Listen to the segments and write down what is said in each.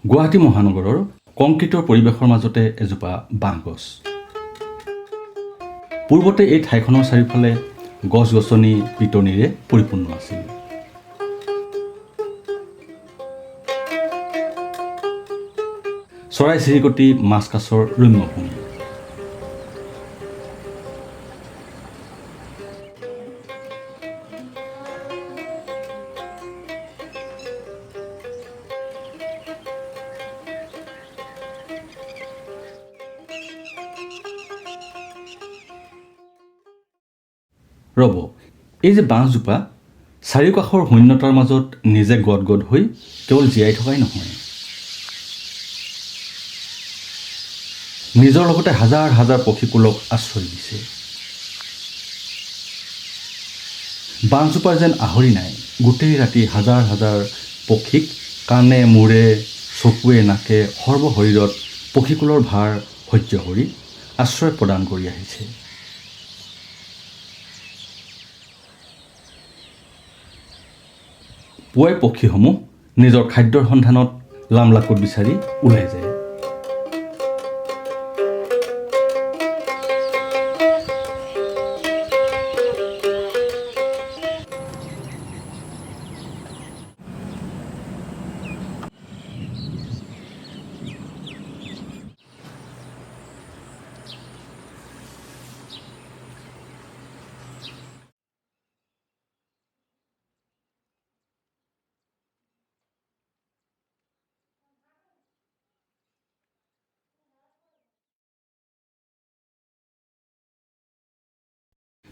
গুৱাহাটী মহানগৰৰ কংক্ৰিটৰ পৰিৱেশৰ মাজতে এজোপা বাঁহগছ। পূৰ্বতে এই ঠাইখনৰ চাৰিওফালে গছ-গছনি পিটনিৰে পৰিপূৰ্ণ আছিল। চৰাই-চিৰিকটি, মাছ-কাছৰ ৰম্যভূমি। ৰ'ব, এই যে বাঁহজোপা চাৰিওকাষৰ শূন্যতাৰ মাজত নিজে গদগদ হৈ কেৱল জীয়াই থকাই নহয়, নিজৰ লগতে হাজাৰ হাজাৰ পক্ষীকুলক আশ্ৰয় দিছে। বাঁহজোপাৰ যেন আহৰি নাই, গোটেই ৰাতি হাজাৰ হাজাৰ পক্ষীক কাণে মূৰে চকুৱে নাকে সৰ্বশৰীৰত পক্ষীকুলৰ ভাৰ সহ্য কৰি আশ্ৰয় প্ৰদান কৰি আহিছে। পুৱাই পক্ষীসমূহ নিজৰ খাদ্যৰ সন্ধানত লামলাকত বিচাৰি ওলাই যায়।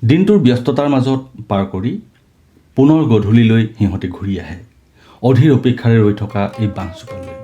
দিনটোৰ ব্যস্ততাৰ মাজত পাৰ কৰি পুনৰ গধূলিলৈ সিহঁতে ঘূৰি আহে, অধীৰ অপেক্ষাৰে ৰৈ থকা এই বাঁহজোপালৈ।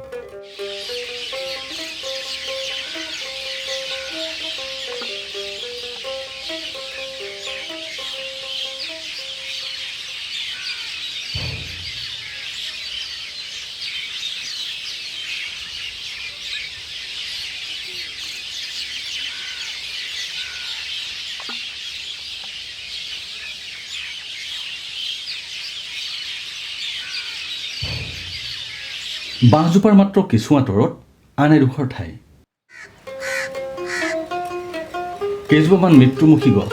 বাঁহজোপাৰ মাত্ৰ কিছু আঁতৰত আন এডোখৰ ঠাই। কেইজোপামান মৃত্যুমুখী গছ।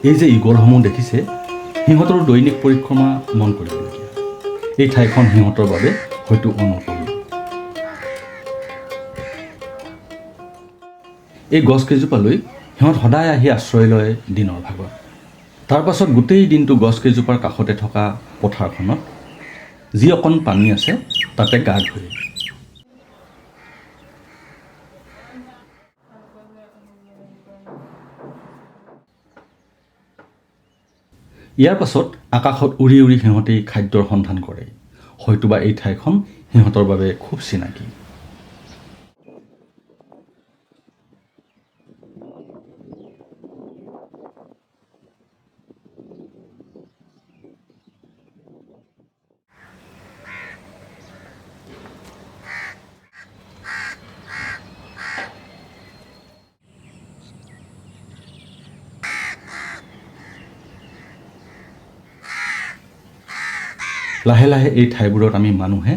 এই যে ঈগলসমূহ দেখিছে, সিহঁতৰ দৈনিক পৰিক্ৰমা মন কৰিবলগীয়া। এই ঠাইখন সিহঁতৰ বাবে হয়তো অনুকূল। এই গছকেইজোপালৈ সিহঁত সদায় আহি আশ্ৰয় লয় দিনৰ ভাগত। তাৰ পাছত গোটেই দিনটো গছকেইজোপাৰ কাষতে থকা পথাৰখনত যি অকণ পানী আছে তাতে গা ধুৱে। ইয়াৰ পাছত আকাশত উৰি উৰি সিহঁতে খাদ্যৰ সন্ধান কৰে। হয়তোবা এই ঠাইখন সিহঁতৰ বাবে খুব চিনাকি। লাহে লাহে এই ঠাইবোৰত আমি মানুহে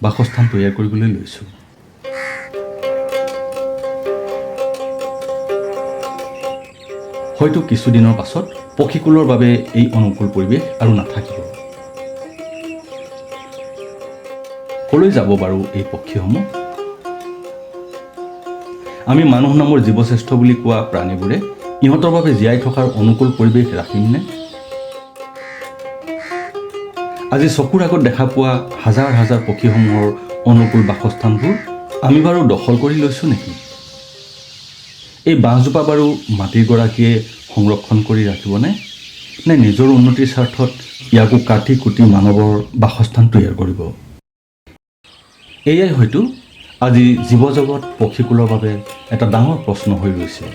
বাসস্থান তৈয়াৰ কৰিবলৈ লৈছোঁ। হয়তো কিছুদিনৰ পাছত পক্ষীকুলৰ বাবে এই অনুকূল পৰিৱেশ আৰু নাথাকিব। কলৈ যাব বাৰু এই পক্ষীসমূহ? আমি মানুহ নামৰ জীৱশ্ৰেষ্ঠ বুলি কোৱা প্ৰাণীবোৰে ইহঁতৰ বাবে জীয়াই থকাৰ অনুকূল পৰিৱেশ ৰাখিমনে? আজি চকুৰ আগত দেখা পোৱা হাজাৰ হাজাৰ পক্ষীসমূহৰ অনুকূল বাসস্থানবোৰ আমি বাৰু দখল কৰি লৈছোঁ নেকি? এই বাঁহজোপা বাৰু মাটিৰ গৰাকীয়ে সংৰক্ষণ কৰি ৰাখিবনে? নে নিজৰ উন্নতিৰ স্বাৰ্থত ইয়াকো কাটি কুটি মানৱৰ বাসস্থান তৈয়াৰ কৰিব? এয়াই হয়তো আজি জীৱজগত পক্ষীকুলৰ বাবে এটা ডাঙৰ প্ৰশ্ন হৈ ৰৈছে।